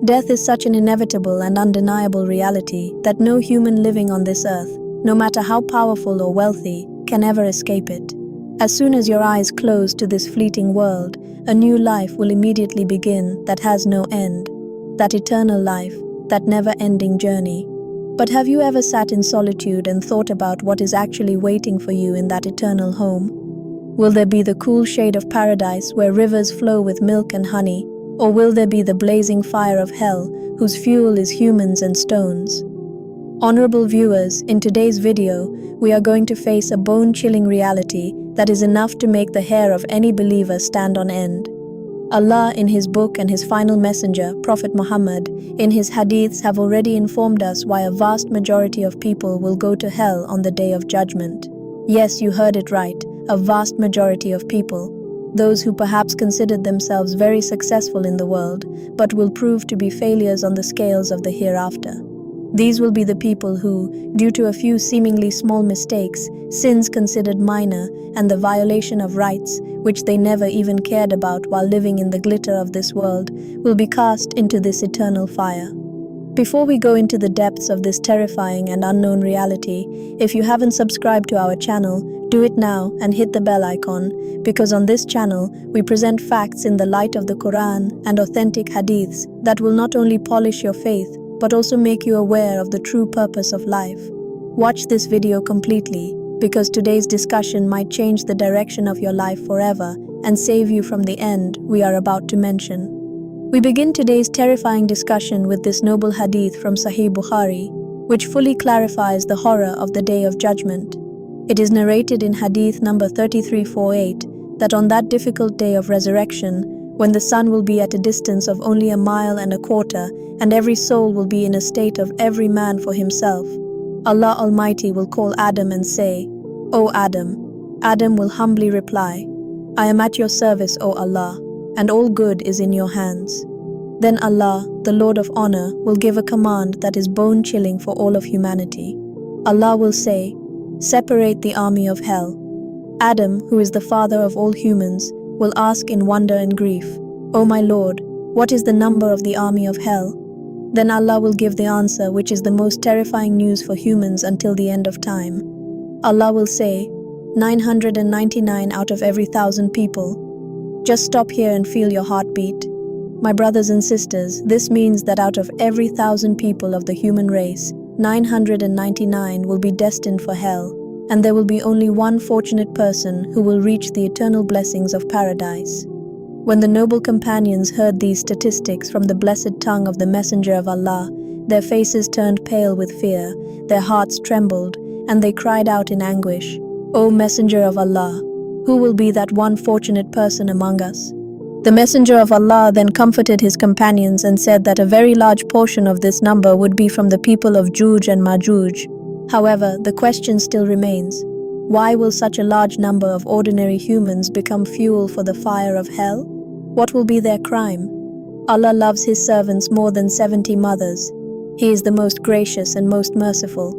Death is such an inevitable and undeniable reality that no human living on this earth, no matter how powerful or wealthy, can ever escape it. As soon as your eyes close to this fleeting world, a new life will immediately begin that has no end. That eternal life, that never-ending journey. But have you ever sat in solitude and thought about what is actually waiting for you in that eternal home? Will there be the cool shade of paradise where rivers flow with milk and honey, or will there be the blazing fire of hell whose fuel is humans and stones? Honorable viewers, in today's video, we are going to face a bone-chilling reality that is enough to make the hair of any believer stand on end. Allah in His book and His final messenger, Prophet Muhammad, in his Hadiths have already informed us why a vast majority of people will go to hell on the Day of Judgment. Yes, you heard it right, a vast majority of people. Those who perhaps considered themselves very successful in the world, but will prove to be failures on the scales of the hereafter. These will be the people who, due to a few seemingly small mistakes, sins considered minor, and the violation of rights, which they never even cared about while living in the glitter of this world, will be cast into this eternal fire. Before we go into the depths of this terrifying and unknown reality, if you haven't subscribed to our channel, do it now and hit the bell icon, because on this channel, we present facts in the light of the Quran and authentic Hadiths that will not only polish your faith, but also make you aware of the true purpose of life. Watch this video completely, because today's discussion might change the direction of your life forever and save you from the end we are about to mention. We begin today's terrifying discussion with this noble hadith from Sahih Bukhari, which fully clarifies the horror of the Day of Judgment. It is narrated in Hadith number 3348 that on that difficult day of resurrection, when the sun will be at a distance of only 1.25 miles, and every soul will be in a state of every man for himself, Allah Almighty will call Adam and say, "O Adam." Adam will humbly reply, "I am at your service, O Allah, and all good is in your hands." Then Allah, the Lord of Honor, will give a command that is bone-chilling for all of humanity. Allah will say, "Separate the army of hell." Adam, who is the father of all humans, will ask in wonder and grief, "O my Lord, what is the number of the army of hell?" Then Allah will give the answer, which is the most terrifying news for humans until the end of time. Allah will say, 999 out of every 1,000 people. Just stop here and feel your heartbeat. My brothers and sisters, this means that out of every 1,000 people of the human race, 999 will be destined for hell, and there will be only one fortunate person who will reach the eternal blessings of paradise. When the noble companions heard these statistics from the blessed tongue of the Messenger of Allah, their faces turned pale with fear, their hearts trembled, and they cried out in anguish, "O Messenger of Allah, who will be that one fortunate person among us?" The Messenger of Allah then comforted his companions and said that a very large portion of this number would be from the people of Juj and Majuj. However, the question still remains, why will such a large number of ordinary humans become fuel for the fire of hell? What will be their crime? Allah loves His servants more than 70 mothers. He is the most gracious and most merciful.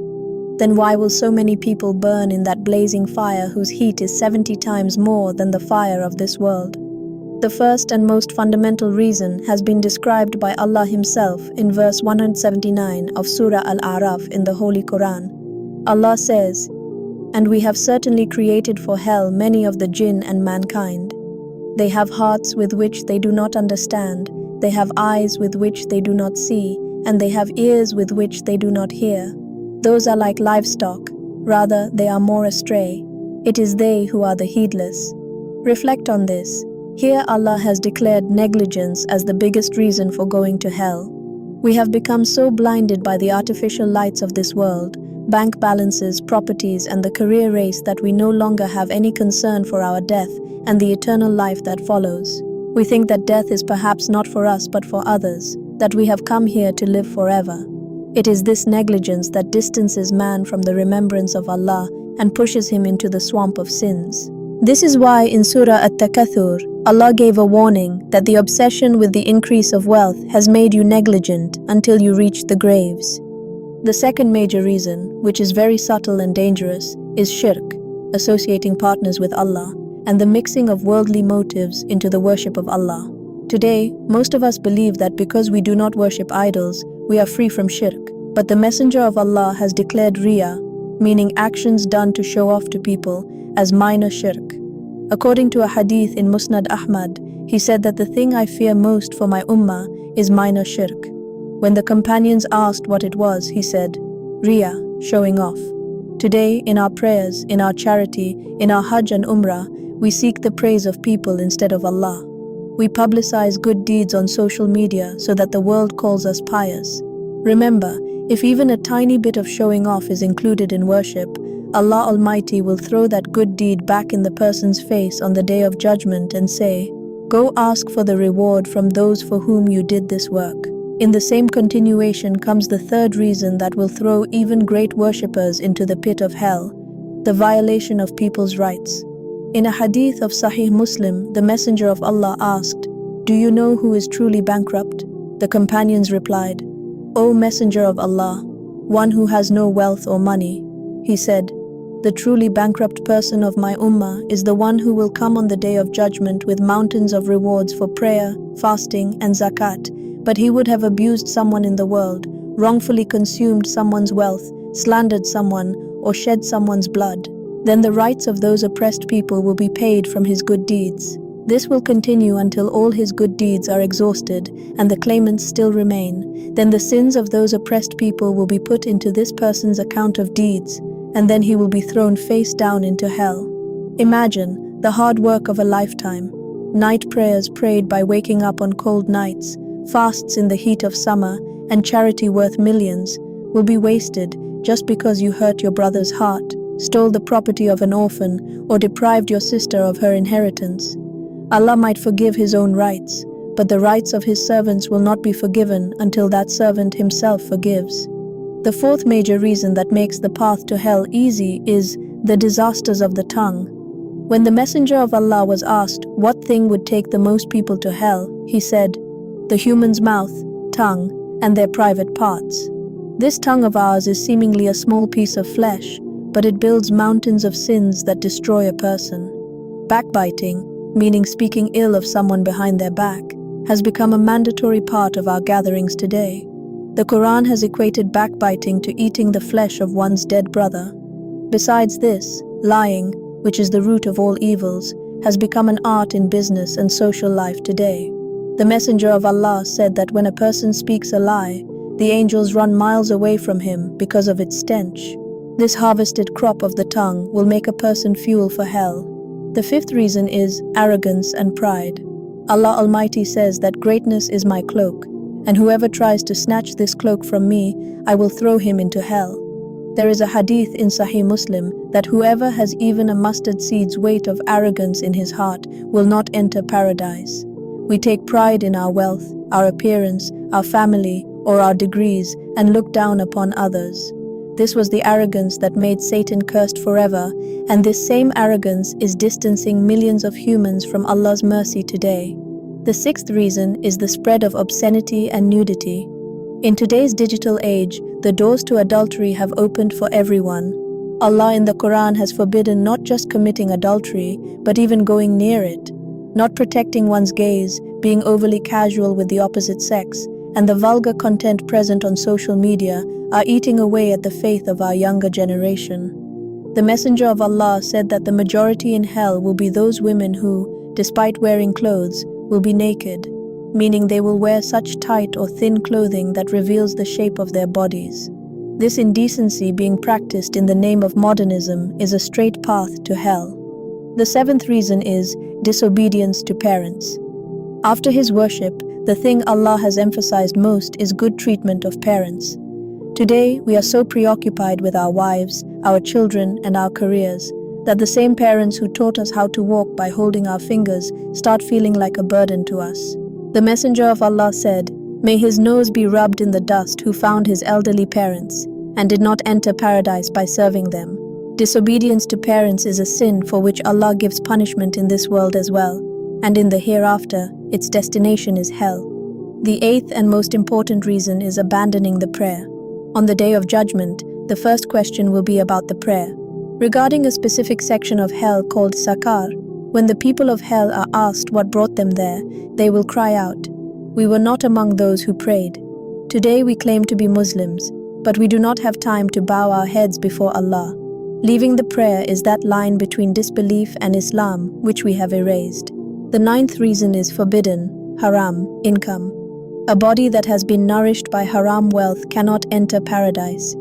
Then why will so many people burn in that blazing fire whose heat is 70 times more than the fire of this world? The first and most fundamental reason has been described by Allah Himself in verse 179 of Surah Al-A'raf in the Holy Quran. Allah says, "And we have certainly created for hell many of the jinn and mankind. They have hearts with which they do not understand, they have eyes with which they do not see, and they have ears with which they do not hear. Those are like livestock, rather they are more astray. It is they who are the heedless." Reflect on this. Here Allah has declared negligence as the biggest reason for going to hell. We have become so blinded by the artificial lights of this world, bank balances, properties, and the career race that we no longer have any concern for our death and the eternal life that follows. We think that death is perhaps not for us but for others, that we have come here to live forever. It is this negligence that distances man from the remembrance of Allah and pushes him into the swamp of sins. This is why in Surah At-Takathur, Allah gave a warning that the obsession with the increase of wealth has made you negligent until you reach the graves. The second major reason, which is very subtle and dangerous, is shirk, associating partners with Allah, and the mixing of worldly motives into the worship of Allah. Today, most of us believe that because we do not worship idols, we are free from shirk. But the Messenger of Allah has declared riya, meaning actions done to show off to people, as minor shirk. According to a hadith in Musnad Ahmad, he said that the thing I fear most for my ummah is minor shirk. When the companions asked what it was, he said, riya, showing off. Today, in our prayers, in our charity, in our Hajj and Umrah, we seek the praise of people instead of Allah. We publicize good deeds on social media so that the world calls us pious. Remember, if even a tiny bit of showing off is included in worship, Allah Almighty will throw that good deed back in the person's face on the Day of Judgment and say, "Go ask for the reward from those for whom you did this work." In the same continuation comes the third reason that will throw even great worshippers into the pit of hell: the violation of people's rights. In a hadith of Sahih Muslim, the Messenger of Allah asked, "Do you know who is truly bankrupt?" The companions replied, "O Messenger of Allah, one who has no wealth or money." He said, "The truly bankrupt person of my ummah is the one who will come on the Day of Judgment with mountains of rewards for prayer, fasting, and zakat, but he would have abused someone in the world, wrongfully consumed someone's wealth, slandered someone, or shed someone's blood. Then the rights of those oppressed people will be paid from his good deeds. This will continue until all his good deeds are exhausted and the claimants still remain. Then the sins of those oppressed people will be put into this person's account of deeds, and then he will be thrown face down into hell." Imagine the hard work of a lifetime. Night prayers prayed by waking up on cold nights, fasts in the heat of summer, and charity worth millions will be wasted just because you hurt your brother's heart, stole the property of an orphan, or deprived your sister of her inheritance. Allah might forgive his own rights, but the rights of his servants will not be forgiven until that servant himself forgives. The fourth major reason that makes the path to hell easy is the disasters of the tongue. When the Messenger of Allah was asked what thing would take the most people to hell, he said, "The human's mouth, tongue, and their private parts." This tongue of ours is seemingly a small piece of flesh, but it builds mountains of sins that destroy a person. Backbiting, meaning speaking ill of someone behind their back, has become a mandatory part of our gatherings today. The Quran has equated backbiting to eating the flesh of one's dead brother. Besides this, lying, which is the root of all evils, has become an art in business and social life today. The Messenger of Allah said that when a person speaks a lie, the angels run miles away from him because of its stench. This harvested crop of the tongue will make a person fuel for hell. The fifth reason is arrogance and pride. Allah Almighty says that greatness is my cloak, and whoever tries to snatch this cloak from me, I will throw him into hell. There is a hadith in Sahih Muslim that whoever has even a mustard seed's weight of arrogance in his heart will not enter paradise. We take pride in our wealth, our appearance, our family, or our degrees, and look down upon others. This was the arrogance that made Satan cursed forever, and this same arrogance is distancing millions of humans from Allah's mercy today. The sixth reason is the spread of obscenity and nudity. In today's digital age, the doors to adultery have opened for everyone. Allah in the Quran has forbidden not just committing adultery, but even going near it. Not protecting one's gaze, being overly casual with the opposite sex, and the vulgar content present on social media are eating away at the faith of our younger generation. The Messenger of Allah said that the majority in hell will be those women who, despite wearing clothes, will be naked, meaning they will wear such tight or thin clothing that reveals the shape of their bodies. This indecency being practiced in the name of modernism is a straight path to hell. The seventh reason is disobedience to parents. After his worship, the thing Allah has emphasized most is good treatment of parents. Today, we are so preoccupied with our wives, our children, and our careers that the same parents who taught us how to walk by holding our fingers start feeling like a burden to us. The Messenger of Allah said, "May his nose be rubbed in the dust who found his elderly parents and did not enter paradise by serving them." Disobedience to parents is a sin for which Allah gives punishment in this world as well, and in the hereafter, its destination is hell. The eighth and most important reason is abandoning the prayer. On the Day of Judgment, the first question will be about the prayer. Regarding a specific section of hell called Sakar, When the people of hell are asked what brought them there, they will cry out, "We were not among those who prayed." Today we claim to be Muslims, but we do not have time to bow our heads before Allah. Leaving the prayer is that line between disbelief and Islam which we have erased. The ninth reason is forbidden, haram, income. A body that has been nourished by haram wealth cannot enter paradise.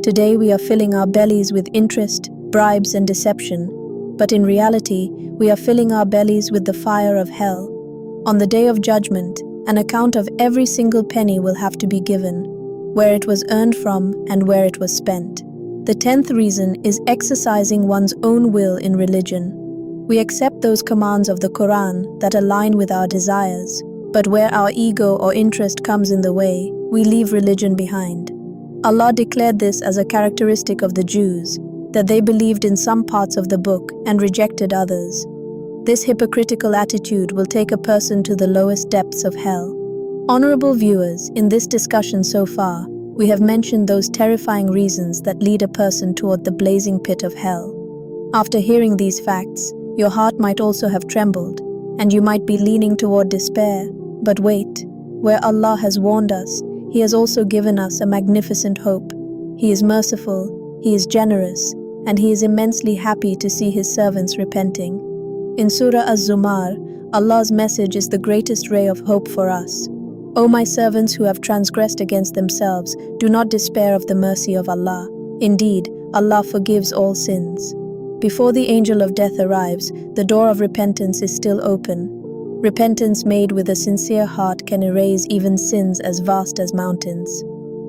Today we are filling our bellies with interest, bribes and deception, but in reality we are filling our bellies with the fire of hell. On the day of judgment, an account of every single penny will have to be given, where it was earned from and where it was spent. The 10th reason is exercising one's own will in religion. We accept those commands of the Quran that align with our desires, but where our ego or interest comes in the way, we leave religion behind. Allah declared this as a characteristic of the Jews, that they believed in some parts of the book and rejected others. This hypocritical attitude will take a person to the lowest depths of hell. Honorable viewers, in this discussion so far, we have mentioned those terrifying reasons that lead a person toward the blazing pit of hell. After hearing these facts, your heart might also have trembled, and you might be leaning toward despair. But wait, where Allah has warned us, He has also given us a magnificent hope. He is merciful, He is generous, and He is immensely happy to see His servants repenting. In Surah Az-Zumar, Allah's message is the greatest ray of hope for us. O my servants who have transgressed against themselves, do not despair of the mercy of Allah. Indeed, Allah forgives all sins. Before the angel of death arrives, the door of repentance is still open. Repentance made with a sincere heart can erase even sins as vast as mountains.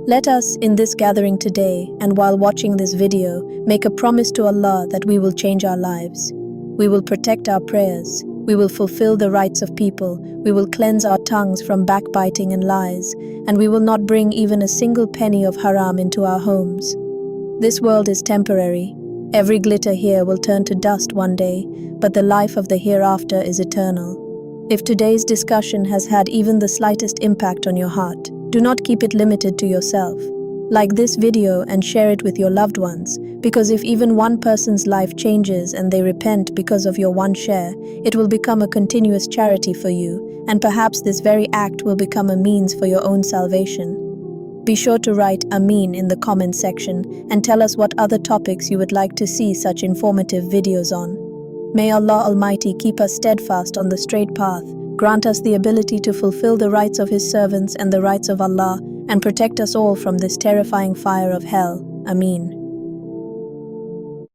Let us, in this gathering today, and while watching this video, make a promise to Allah that we will change our lives. We will protect our prayers. We will fulfill the rights of people. We will cleanse our tongues from backbiting and lies. And we will not bring even a single penny of haram into our homes. This world is temporary. Every glitter here will turn to dust one day, but the life of the hereafter is eternal. If today's discussion has had even the slightest impact on your heart, do not keep it limited to yourself. Like this video and share it with your loved ones, because if even one person's life changes and they repent because of your one share, it will become a continuous charity for you, and perhaps this very act will become a means for your own salvation. Be sure to write Ameen in the comment section and tell us what other topics you would like to see such informative videos on. May Allah Almighty keep us steadfast on the straight path, grant us the ability to fulfill the rights of His servants and the rights of Allah, and protect us all from this terrifying fire of hell. Ameen.